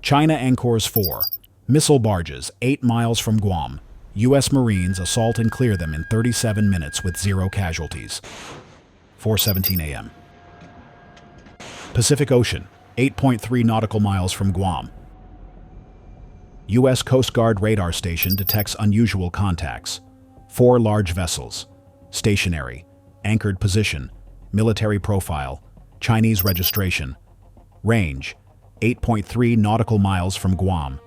China anchors 4 missile barges 8 miles from Guam. U.S. Marines assault and clear them in 37 minutes with 0 casualties. 4:17 a.m. Pacific Ocean, 8.3 nautical miles from Guam. U.S. Coast Guard radar station detects unusual contacts. 4 large vessels. Stationary. Anchored position. Military profile. Chinese registration. Range, 8.3 nautical miles from Guam.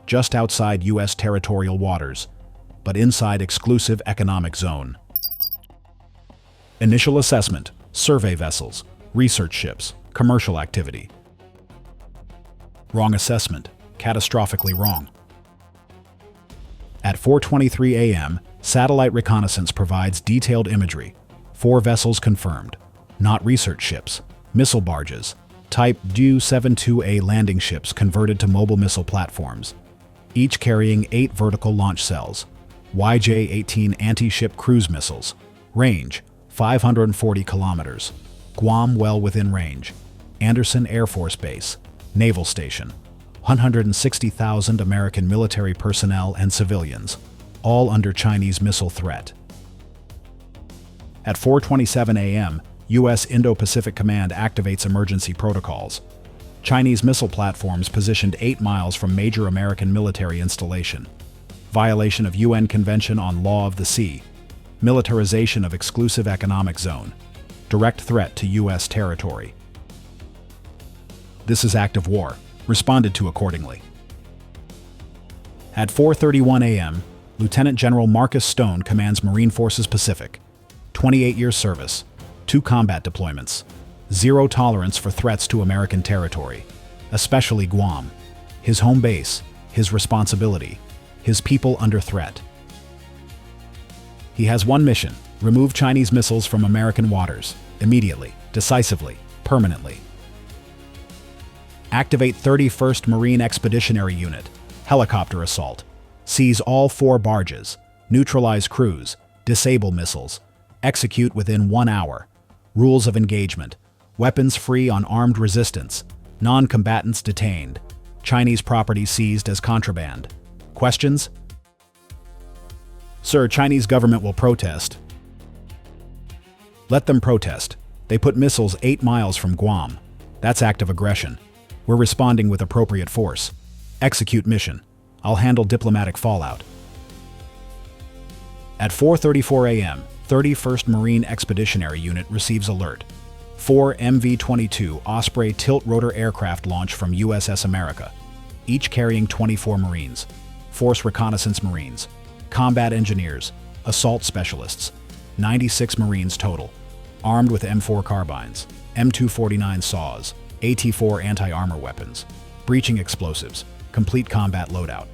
Just outside U.S. territorial waters, but inside exclusive economic zone. Initial assessment, survey vessels, research ships, commercial activity. Wrong assessment, catastrophically wrong. At 4:23 a.m., satellite reconnaissance provides detailed imagery. 4 vessels confirmed, not research ships, missile barges, type Du-72A landing ships converted to mobile missile platforms, each carrying 8 vertical launch cells, YJ-18 anti-ship cruise missiles, range 540 kilometers, Guam well within range, Andersen Air Force Base, Naval Station, 160,000 American military personnel and civilians, all under Chinese missile threat. At 4:27 a.m., U.S. Indo-Pacific Command activates emergency protocols. Chinese missile platforms positioned 8 miles from major American military installation. Violation of UN Convention on Law of the Sea. Militarization of exclusive economic zone. Direct threat to U.S. territory. This is act of war. Responded to accordingly. At 4:31 a.m., Lieutenant General Marcus Stone commands Marine Forces Pacific. 28 years service. 2 combat deployments. 0 tolerance for threats to American territory, especially Guam. His home base, his responsibility, his people under threat. He has one mission: remove Chinese missiles from American waters, immediately, decisively, permanently. Activate 31st Marine Expeditionary Unit, helicopter assault. Seize all 4 barges, neutralize crews, disable missiles, execute within 1 hour. Rules of engagement: weapons free on armed resistance, non-combatants detained, Chinese property seized as contraband. Questions? Sir, Chinese government will protest. Let them protest. They put missiles 8 miles from Guam. That's act of aggression. We're responding with appropriate force. Execute mission. I'll handle diplomatic fallout. At 4:34 a.m., 31st Marine Expeditionary Unit receives alert. 4 MV-22 Osprey tilt-rotor aircraft launch from USS America, each carrying 24 Marines, Force Reconnaissance Marines, combat engineers, assault specialists, 96 Marines total, armed with M4 carbines, M249 saws, AT-4 anti-armor weapons, breaching explosives, complete combat loadout.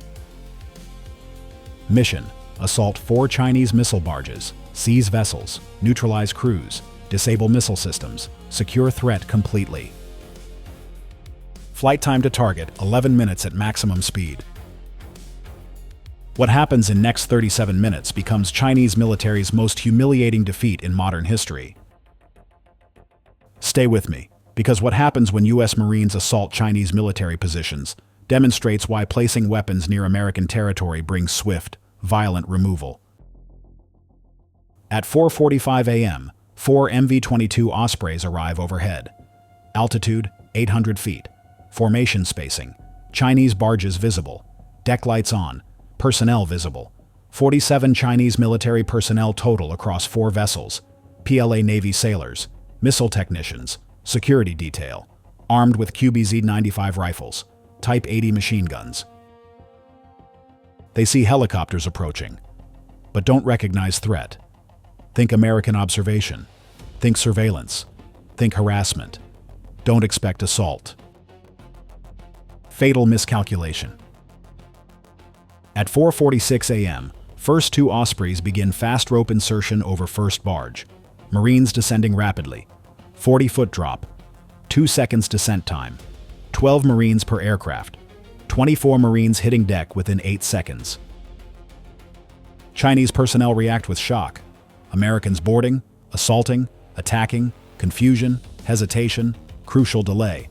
Mission: assault 4 Chinese missile barges, seize vessels, neutralize crews, disable missile systems, secure threat completely. Flight time to target, 11 minutes at maximum speed. What happens in next 37 minutes becomes Chinese military's most humiliating defeat in modern history. Stay with me, because what happens when U.S. Marines assault Chinese military positions demonstrates why placing weapons near American territory brings swift, violent removal. At 4:45 a.m., 4 MV-22 Ospreys arrive overhead. Altitude, 800 feet. Formation spacing. Chinese barges visible. Deck lights on. Personnel visible. 47 Chinese military personnel total across 4 vessels. PLA Navy sailors, missile technicians, security detail, armed with QBZ-95 rifles, Type 80 machine guns. They see helicopters approaching, but don't recognize threat. Think American observation. Think surveillance. Think harassment. Don't expect assault. Fatal miscalculation. At 4:46 a.m., first 2 Ospreys begin fast rope insertion over first barge. Marines descending rapidly. 40-foot drop. 2 seconds descent time. 12 Marines per aircraft. 24 Marines hitting deck within 8 seconds. Chinese personnel react with shock. Americans boarding, assaulting, attacking, confusion, hesitation, crucial delay.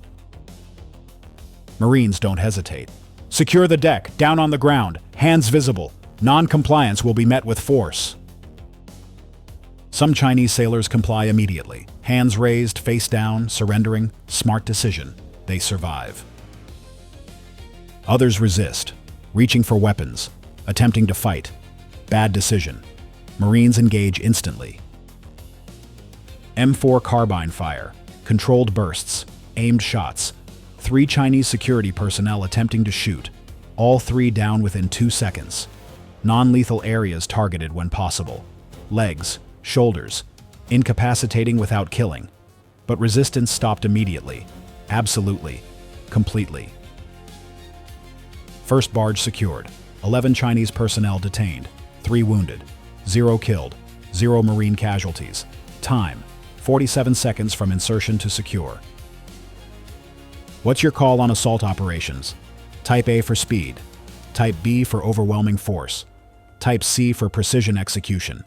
Marines don't hesitate. Secure the deck, down on the ground, hands visible. Non-compliance will be met with force. Some Chinese sailors comply immediately. Hands raised, face down, surrendering. Smart decision. They survive. Others resist, reaching for weapons, attempting to fight. Bad decision. Marines engage instantly. M4 carbine fire, controlled bursts, aimed shots. 3 Chinese security personnel attempting to shoot, all 3 down within 2 seconds. Non-lethal areas targeted when possible. Legs, shoulders, incapacitating without killing. But resistance stopped immediately. Absolutely. Completely. First barge secured. 11 Chinese personnel detained. 3 wounded. 0 killed. 0 Marine casualties. Time: 47 seconds from insertion to secure. What's your call on assault operations? Type A for speed. Type B for overwhelming force. Type C for precision execution.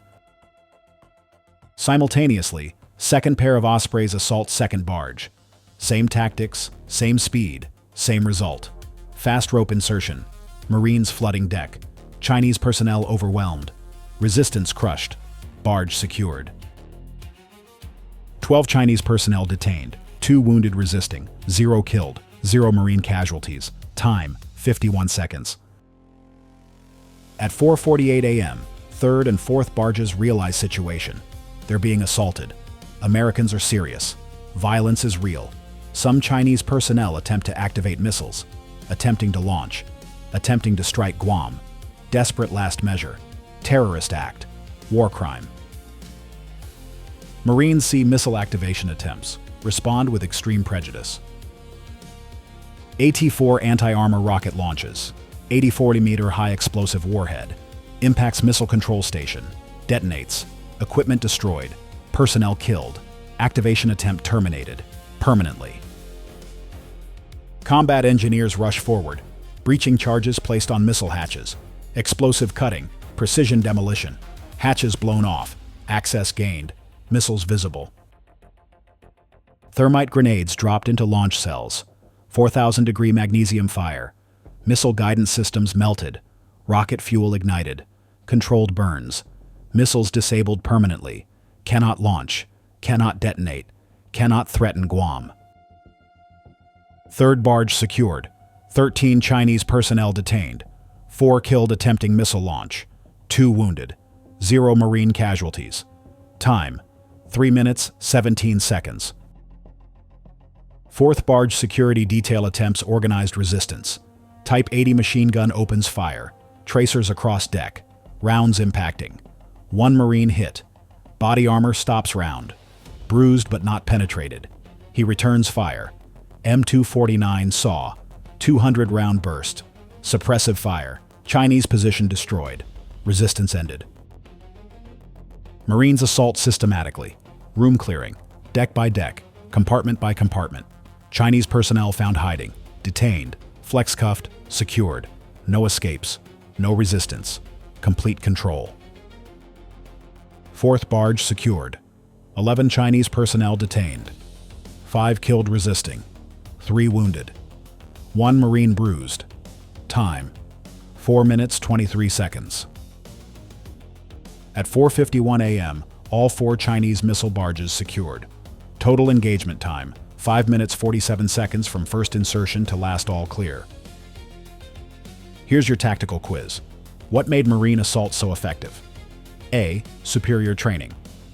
Simultaneously, second pair of Ospreys assault second barge. Same tactics, same speed, same result. Fast rope insertion. Marines flooding deck. Chinese personnel overwhelmed. Resistance crushed. Barge secured. 12 Chinese personnel detained. 2 wounded resisting. 0 killed. 0 Marine casualties. Time: 51 seconds. At 4:48 a.m., 3rd and 4th barges realize situation. They're being assaulted. Americans are serious. Violence is real. Some Chinese personnel attempt to activate missiles. Attempting to launch. Attempting to strike Guam. Desperate last measure. Terrorist act. War crime. Marines see missile activation attempts. Respond with extreme prejudice. AT-4 anti-armor rocket launches. 80-40-meter high explosive warhead. Impacts missile control station. Detonates. Equipment destroyed. Personnel killed. Activation attempt terminated. Permanently. Combat engineers rush forward. Breaching charges placed on missile hatches. Explosive cutting. Precision demolition. Hatches blown off. Access gained. Missiles visible. Thermite grenades dropped into launch cells. 4,000-degree magnesium fire. Missile guidance systems melted. Rocket fuel ignited. Controlled burns. Missiles disabled permanently. Cannot launch. Cannot detonate. Cannot threaten Guam. 3rd barge secured. 13 Chinese personnel detained. 4 killed attempting missile launch. 2 wounded. 0 Marine casualties. Time: 3 minutes, 17 seconds. 4th barge security detail attempts organized resistance. Type 80 machine gun opens fire. Tracers across deck. Rounds impacting. 1 Marine hit. Body armor stops round. Bruised but not penetrated. He returns fire. M249 saw. 200 round burst. Suppressive fire. Chinese position destroyed. Resistance ended. Marines assault systematically. Room clearing. Deck by deck. Compartment by compartment. Chinese personnel found hiding. Detained. Flex cuffed. Secured. No escapes. No resistance. Complete control. 4th barge secured. 11 Chinese personnel detained. 5 killed resisting. 3 wounded. 1 Marine bruised. Time: 4 minutes, 23 seconds. At 4:51 a.m., all 4 Chinese missile barges secured. Total engagement time: 5 minutes, 47 seconds from first insertion to last all clear. Here's your tactical quiz. What made Marine assault so effective? A. Superior training.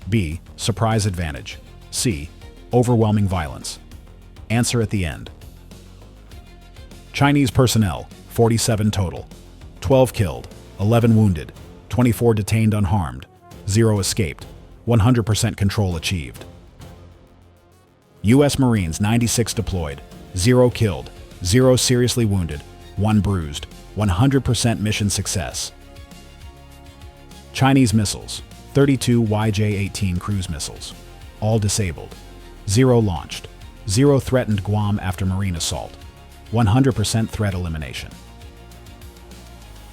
B. Surprise advantage. C. Overwhelming violence. Answer at the end. Chinese personnel, 47 total. 12 killed, 11 wounded, 24 detained unharmed, 0 escaped, 100% control achieved. U.S. Marines, 96 deployed, 0 killed, 0 seriously wounded, 1 bruised, 100% mission success. Chinese missiles, 32 YJ-18 cruise missiles, all disabled, 0 launched, 0 threatened Guam after Marine assault, 100% threat elimination.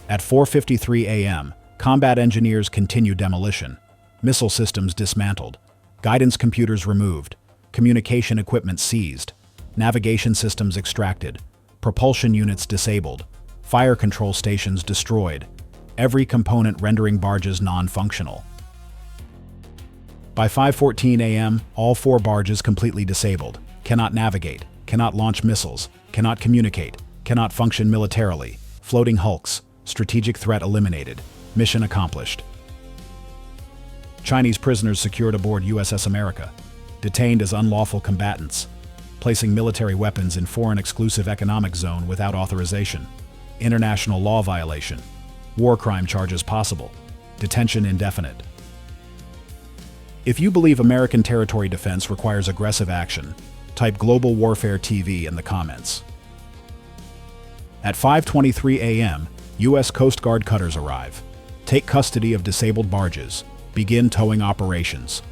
At 4:53 a.m., combat engineers continue demolition, missile systems dismantled, guidance computers removed, communication equipment seized, navigation systems extracted, propulsion units disabled, fire control stations destroyed, every component rendering barges non-functional. By 5:14 a.m., all 4 barges completely disabled, cannot navigate, cannot launch missiles, cannot communicate, cannot function militarily, floating hulks, strategic threat eliminated, mission accomplished. Chinese prisoners secured aboard USS America, detained as unlawful combatants, placing military weapons in foreign exclusive economic zone without authorization, international law violation, war crime charges possible, detention indefinite. If you believe American territory defense requires aggressive action, type Global Warfare TV in the comments. At 5:23 a.m., U.S. Coast Guard cutters arrive. Take custody of disabled barges. Begin towing operations.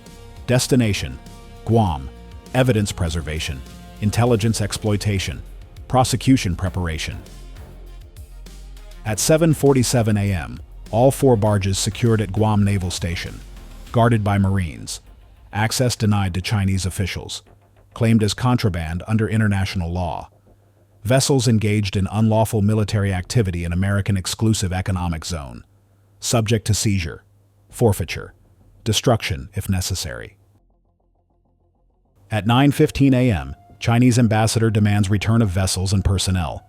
Destination: Guam. Evidence preservation, intelligence exploitation, prosecution preparation. At 7:47 a.m., all 4 barges secured at Guam Naval Station, guarded by Marines. Access denied to Chinese officials, claimed as contraband under international law. Vessels engaged in unlawful military activity in American exclusive economic zone, subject to seizure, forfeiture, destruction if necessary. At 9:15 a.m., Chinese ambassador demands return of vessels and personnel,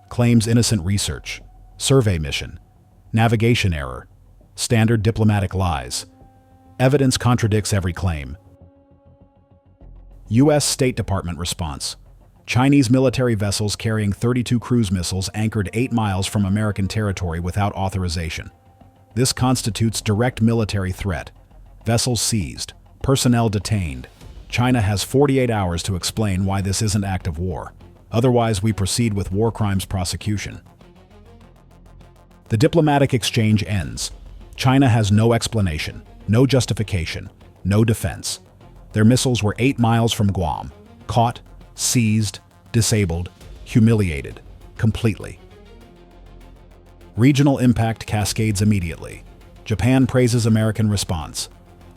claims innocent research, survey mission, navigation error, standard diplomatic lies. Evidence contradicts every claim. U.S. State Department response: Chinese military vessels carrying 32 cruise missiles anchored 8 miles from American territory without authorization. This constitutes direct military threat. Vessels seized, personnel detained. China has 48 hours to explain why this isn't act of war. Otherwise, we proceed with war crimes prosecution. The diplomatic exchange ends. China has no explanation, no justification, no defense. Their missiles were 8 miles from Guam, caught, seized, disabled, humiliated, completely. Regional impact cascades immediately. Japan praises American response.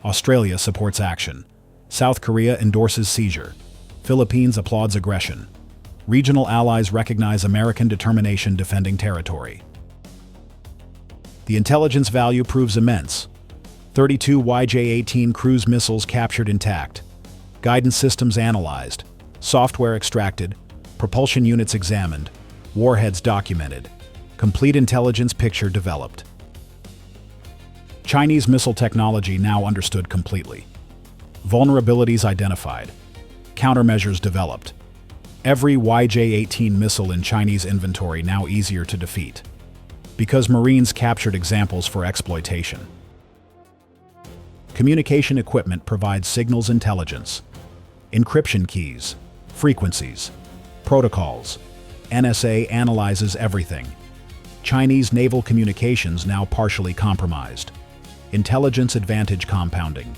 Australia supports action. South Korea endorses seizure. Philippines applauds aggression. Regional allies recognize American determination defending territory. The intelligence value proves immense. 32 YJ-18 cruise missiles captured intact. Guidance systems analyzed. Software extracted. Propulsion units examined. Warheads documented. Complete intelligence picture developed. Chinese missile technology now understood completely. Vulnerabilities identified. Countermeasures developed. Every YJ-18 missile in Chinese inventory now easier to defeat, because Marines captured examples for exploitation. Communication equipment provides signals intelligence, encryption keys, frequencies, protocols. NSA analyzes everything. Chinese naval communications now partially compromised. Intelligence advantage compounding.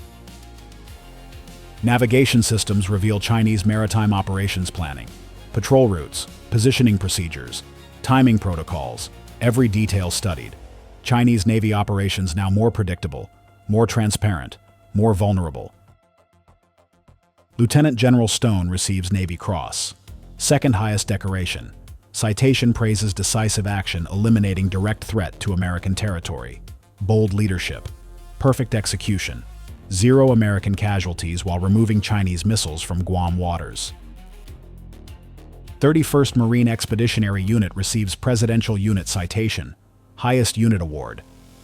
Navigation systems reveal Chinese maritime operations planning, patrol routes, positioning procedures, timing protocols, every detail studied. Chinese Navy operations now more predictable, more transparent, more vulnerable. Lieutenant General Stone receives Navy Cross, second highest decoration. Citation praises decisive action eliminating direct threat to American territory. Bold leadership, perfect execution. 0 American casualties while removing Chinese missiles from Guam waters. 31st Marine Expeditionary Unit receives Presidential Unit Citation, highest unit award,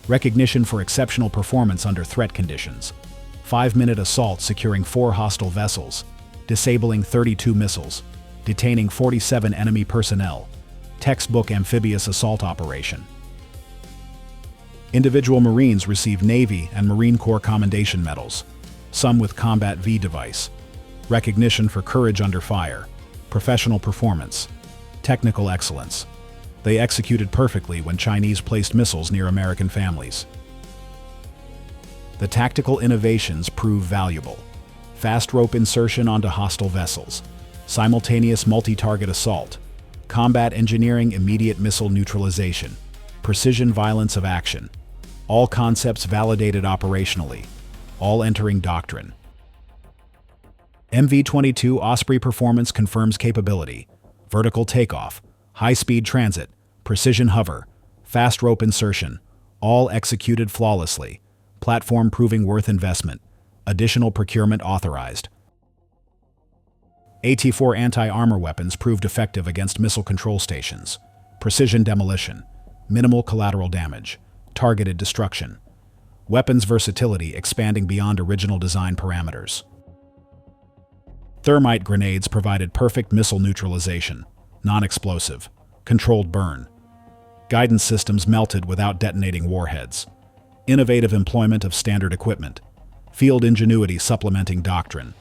recognition for exceptional performance under threat conditions. 5-minute assault securing 4 hostile vessels, disabling 32 missiles, detaining 47 enemy personnel. Textbook amphibious assault operation. Individual Marines receive Navy and Marine Corps Commendation Medals, some with Combat V device, recognition for courage under fire, professional performance, technical excellence. They executed perfectly when Chinese placed missiles near American families. The tactical innovations prove valuable. Fast rope insertion onto hostile vessels, simultaneous multi-target assault, combat engineering immediate missile neutralization, precision violence of action. All concepts validated operationally, all entering doctrine. MV-22 Osprey performance confirms capability, vertical takeoff, high-speed transit, precision hover, fast rope insertion, all executed flawlessly. Platform proving worth investment. Additional procurement authorized. AT-4 anti-armor weapons proved effective against missile control stations. Precision demolition, minimal collateral damage, targeted destruction. Weapons versatility expanding beyond original design parameters. Thermite grenades provided perfect missile neutralization, non-explosive, controlled burn. Guidance systems melted without detonating warheads. Innovative employment of standard equipment. Field ingenuity supplementing doctrine.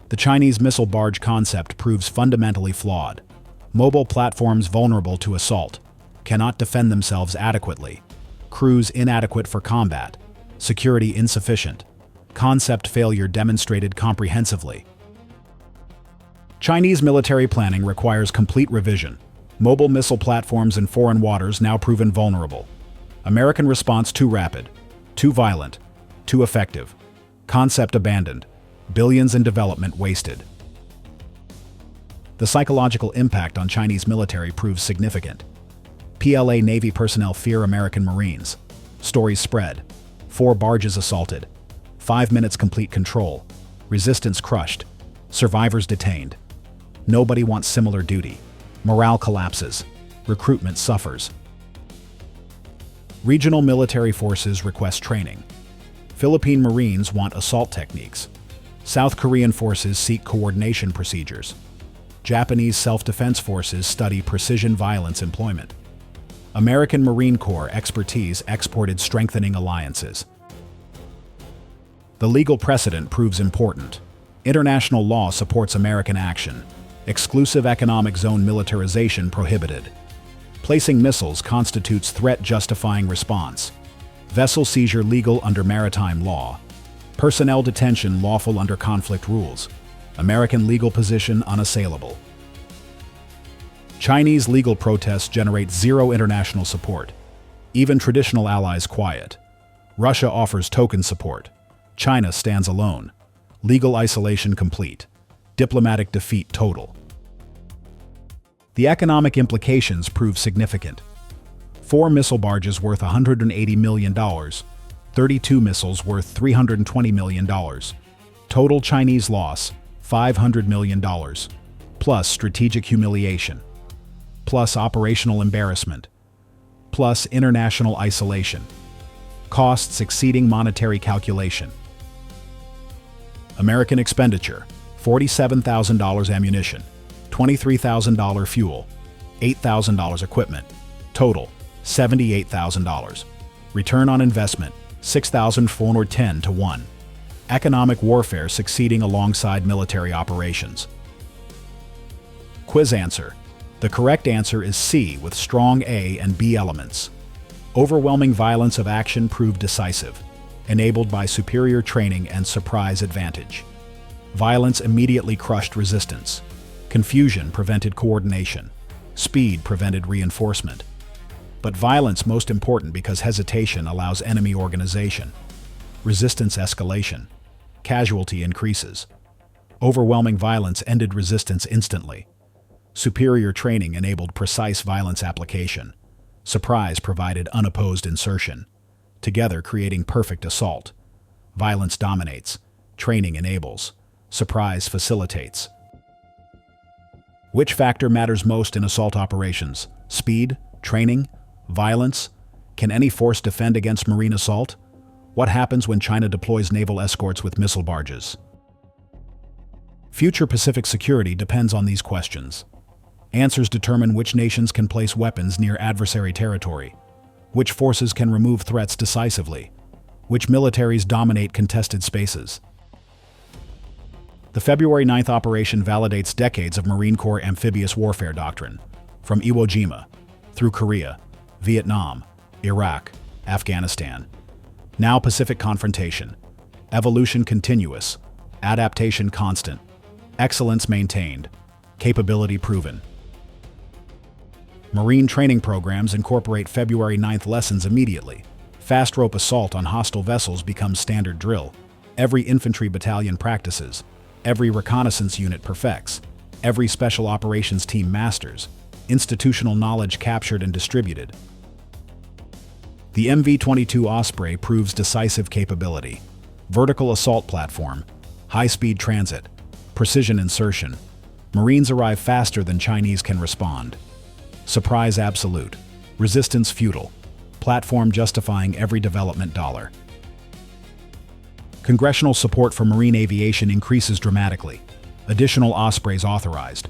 The Chinese missile barge concept proves fundamentally flawed. Mobile platforms vulnerable to assault, cannot defend themselves adequately. Crews inadequate for combat. Security insufficient. Concept failure demonstrated comprehensively. Chinese military planning requires complete revision. Mobile missile platforms in foreign waters now proven vulnerable. American response too rapid, too violent, too effective. Concept abandoned. Billions in development wasted. The psychological impact on Chinese military proves significant. PLA Navy personnel fear American Marines. Stories spread. 4 barges assaulted. 5 minutes complete control. Resistance crushed. Survivors detained. Nobody wants similar duty. Morale collapses. Recruitment suffers. Regional military forces request training. Philippine Marines want assault techniques. South Korean forces seek coordination procedures. Japanese self-defense forces study precision violence employment. American Marine Corps expertise exported strengthening alliances. The legal precedent proves important. International law supports American action. Exclusive economic zone militarization prohibited. Placing missiles constitutes threat justifying response. Vessel seizure legal under maritime law. Personnel detention lawful under conflict rules. American legal position unassailable. Chinese legal protests generate zero international support. Even traditional allies quiet. Russia offers token support. China stands alone. Legal isolation complete. Diplomatic defeat total. The economic implications prove significant. 4 missile barges worth $180 million. 32 missiles worth $320 million. Total Chinese loss, $500 million. Plus strategic humiliation. Plus operational embarrassment. Plus international isolation. Costs exceeding monetary calculation. American expenditure, $47,000 ammunition, $23,000 fuel, $8,000 equipment. Total, $78,000. Return on investment, 6,410 to 1. Economic warfare succeeding alongside military operations. Quiz answer. The correct answer is C with strong A and B elements. Overwhelming violence of action proved decisive, enabled by superior training and surprise advantage. Violence immediately crushed resistance. Confusion prevented coordination. Speed prevented reinforcement. But violence most important because hesitation allows enemy organization. Resistance escalation. Casualty increases. Overwhelming violence ended resistance instantly. Superior training enabled precise violence application. Surprise provided unopposed insertion. Together creating perfect assault. Violence dominates. Training enables. Surprise facilitates. Which factor matters most in assault operations? Speed? Training? Violence? Can any force defend against marine assault? What happens when China deploys naval escorts with missile barges? Future Pacific security depends on these questions. Answers determine which nations can place weapons near adversary territory, which forces can remove threats decisively, which militaries dominate contested spaces. The February 9th operation validates decades of Marine Corps amphibious warfare doctrine, from Iwo Jima, through Korea, Vietnam, Iraq, Afghanistan. Now Pacific confrontation. Evolution continuous, adaptation constant, excellence maintained, capability proven. Marine training programs incorporate February 9th lessons immediately. Fast rope assault on hostile vessels becomes standard drill. Every infantry battalion practices. Every reconnaissance unit perfects. every special operations team masters, institutional knowledge captured and distributed. The MV-22 Osprey proves decisive capability. Vertical assault platform, high-speed transit, precision insertion. Marines arrive faster than Chinese can respond. Surprise absolute. Resistance futile. Platform justifying every development dollar. Congressional support for marine aviation increases dramatically. Additional Ospreys authorized.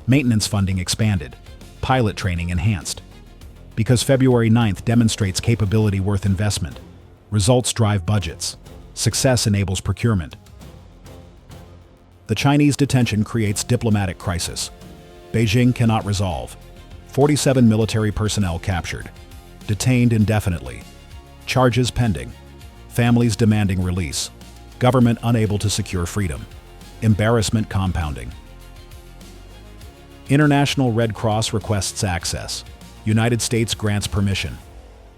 Maintenance funding expanded. Pilot training enhanced. Because February 9th demonstrates capability worth investment. Results drive budgets. Success enables procurement. The Chinese detention creates diplomatic crisis. Beijing cannot resolve. 47 military personnel captured. Detained indefinitely. Charges pending. Families demanding release. Government unable to secure freedom. Embarrassment compounding. International Red Cross requests access. United States grants permission.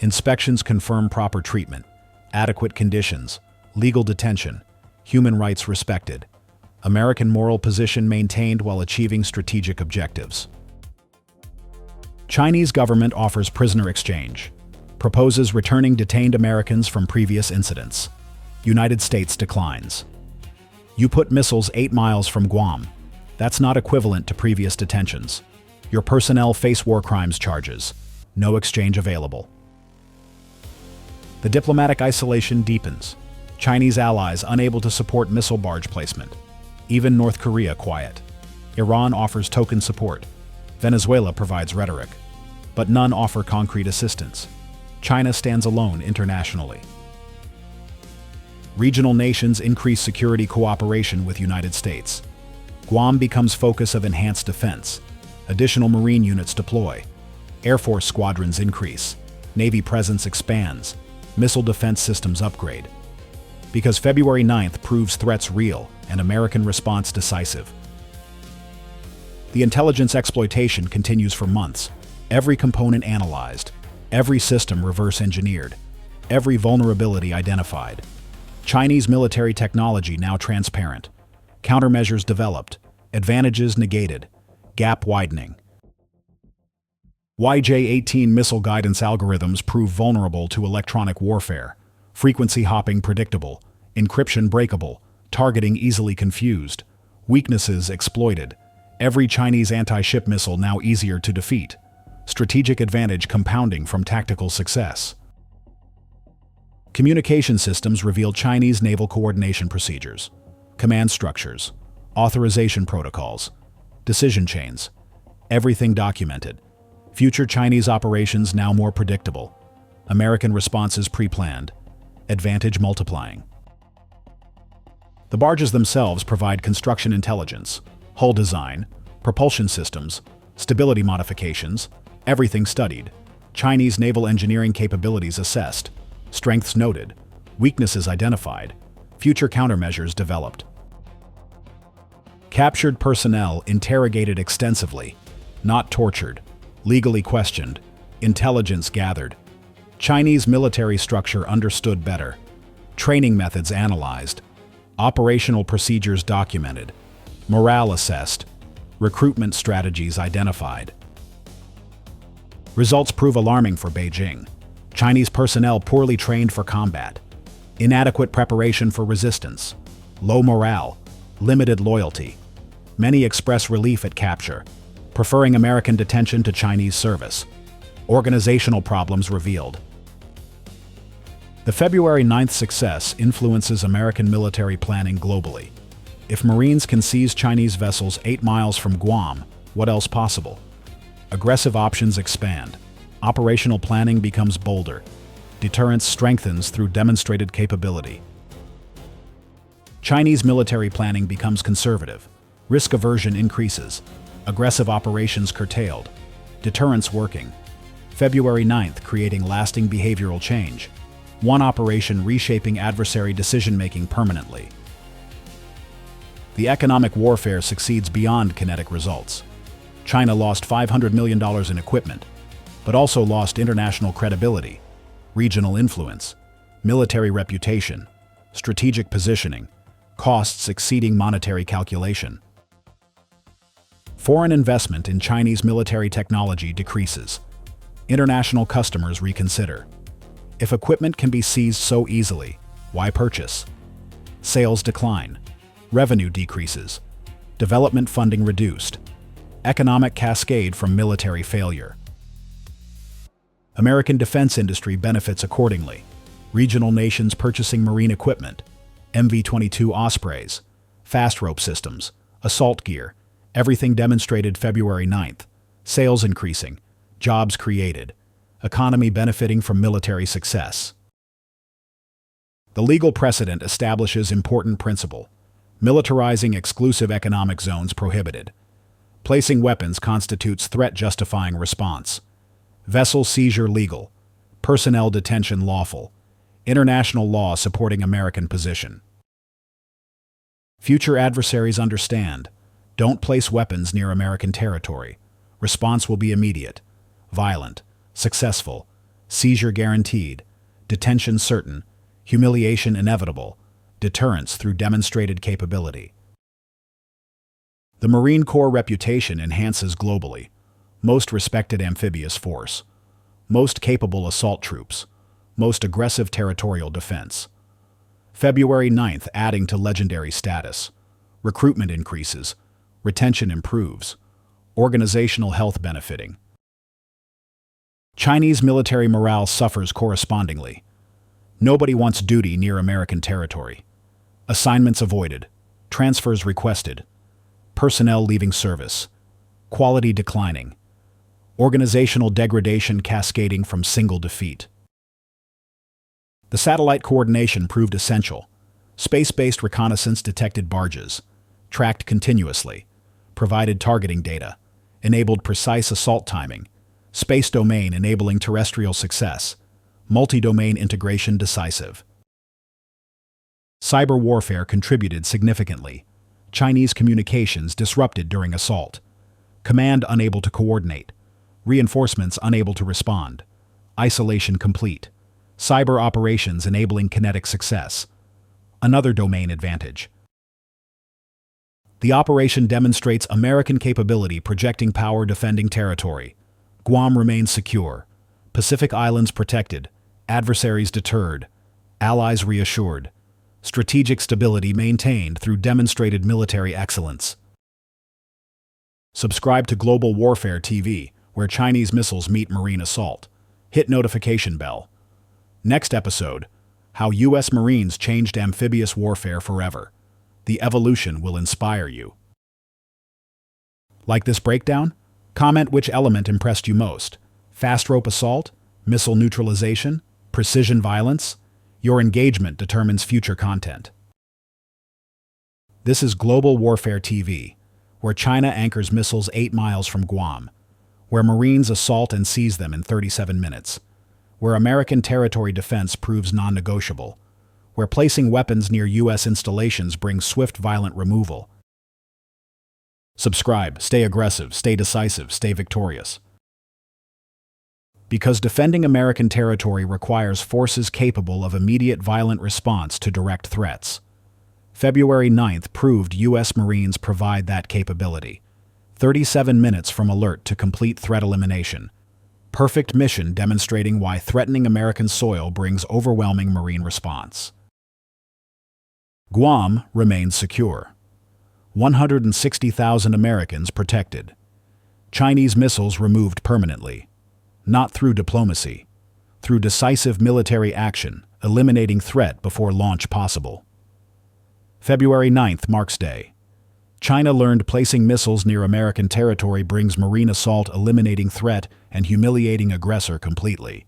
Inspections confirm proper treatment. Adequate conditions. Legal detention. Human rights respected. American moral position maintained while achieving strategic objectives. Chinese government offers prisoner exchange. Proposes returning detained Americans from previous incidents. United States declines. You put missiles 8 miles from Guam. That's not equivalent to previous detentions. Your personnel face war crimes charges. No exchange available. The diplomatic isolation deepens. Chinese allies unable to support missile barge placement. Even North Korea quiet. Iran offers token support. Venezuela provides rhetoric. But none offer concrete assistance. China stands alone internationally. Regional nations increase security cooperation with United States. Guam becomes focus of enhanced defense. Additional Marine units deploy. Air Force squadrons increase. Navy presence expands. Missile defense systems upgrade. Because February 9th proves threats real and American response decisive. The intelligence exploitation continues for months. Every component analyzed. Every system reverse engineered. Every vulnerability identified. Chinese military technology now transparent. Countermeasures developed. Advantages negated. Gap widening. YJ-18 missile guidance algorithms prove vulnerable to electronic warfare. Frequency hopping predictable. Encryption breakable. Targeting easily confused. Weaknesses exploited. Every Chinese anti-ship missile now easier to defeat. Strategic advantage compounding from tactical success. Communication systems reveal Chinese naval coordination procedures, command structures, authorization protocols, decision chains. Everything documented. Future Chinese operations now more predictable. American responses pre-planned. Advantage multiplying. The barges themselves provide construction intelligence, hull design, propulsion systems, stability modifications, everything studied. Chinese naval engineering capabilities assessed. Strengths noted. Weaknesses identified. Future countermeasures developed. Captured personnel interrogated extensively. Not tortured. Legally questioned. Intelligence gathered. Chinese military structure understood better. Training methods analyzed. Operational procedures documented. Morale assessed. Recruitment strategies identified. Results prove alarming for Beijing. Chinese personnel poorly trained for combat. Inadequate preparation for resistance. Low morale. Limited loyalty. Many express relief at capture, preferring American detention to Chinese service. Organizational problems revealed. The February 9th success influences American military planning globally. If Marines can seize Chinese vessels 8 miles from Guam, what else possible? Aggressive options expand. Operational planning becomes bolder. Deterrence strengthens through demonstrated capability. Chinese military planning becomes conservative. Risk aversion increases. Aggressive operations curtailed. Deterrence working. February 9th creating lasting behavioral change. One operation reshaping adversary decision-making permanently. The economic warfare succeeds beyond kinetic results. China lost $500 million in equipment, but also lost international credibility, regional influence, military reputation, strategic positioning, costs exceeding monetary calculation. Foreign investment in Chinese military technology decreases. International customers reconsider. If equipment can be seized so easily, why purchase? Sales decline. Revenue decreases. Development funding reduced. Economic cascade from military failure. American defense industry benefits accordingly. Regional nations purchasing marine equipment, MV-22 Ospreys, fast rope systems, assault gear, everything demonstrated February 9th. Sales increasing. Jobs created. Economy benefiting from military success. The legal precedent establishes important principle. Militarizing exclusive economic zones prohibited. Placing weapons constitutes threat justifying response. Vessel seizure legal. Personnel detention lawful. International law supporting American position. Future adversaries understand. Don't place weapons near American territory. Response will be immediate, violent, successful, seizure guaranteed, detention certain, humiliation inevitable, deterrence through demonstrated capability. The Marine Corps reputation enhances globally. Most respected amphibious force. Most capable assault troops. Most aggressive territorial defense. February 9th adding to legendary status. Recruitment increases. Retention improves. Organizational health benefiting. Chinese military morale suffers correspondingly. Nobody wants duty near American territory. Assignments avoided. Transfers requested. Personnel leaving service. Quality declining. Organizational degradation cascading from single defeat. The satellite coordination proved essential. Space-based reconnaissance detected barges, tracked continuously, provided targeting data, enabled precise assault timing, space domain enabling terrestrial success, multi-domain integration decisive. Cyber warfare contributed significantly. Chinese communications disrupted during assault. Command unable to coordinate. Reinforcements unable to respond. Isolation complete. Cyber operations enabling kinetic success. Another domain advantage. The operation demonstrates American capability projecting power defending territory. Guam remains secure. Pacific Islands protected. Adversaries deterred. Allies reassured. Strategic stability maintained through demonstrated military excellence. Subscribe to Global Warfare TV, where Chinese missiles meet marine assault. Hit notification bell. Next episode, how U.S. Marines changed amphibious warfare forever. The evolution will inspire you. Like this breakdown? Comment which element impressed you most. Fast rope assault? Missile neutralization? Precision violence? Your engagement determines future content. This is Global Warfare TV, where China anchors missiles 8 miles from Guam, where Marines assault and seize them in 37 minutes, where American territory defense proves non-negotiable, where placing weapons near U.S. installations brings swift violent removal. Subscribe, stay aggressive, stay decisive, stay victorious. Because defending American territory requires forces capable of immediate violent response to direct threats. February 9th proved U.S. Marines provide that capability. 37 minutes from alert to complete threat elimination. Perfect mission demonstrating why threatening American soil brings overwhelming Marine response. Guam remains secure. 160,000 Americans protected. Chinese missiles removed permanently. Not through diplomacy. Through decisive military action, eliminating threat before launch possible. February 9th marks day. China learned placing missiles near American territory brings marine assault eliminating threat and humiliating aggressor completely.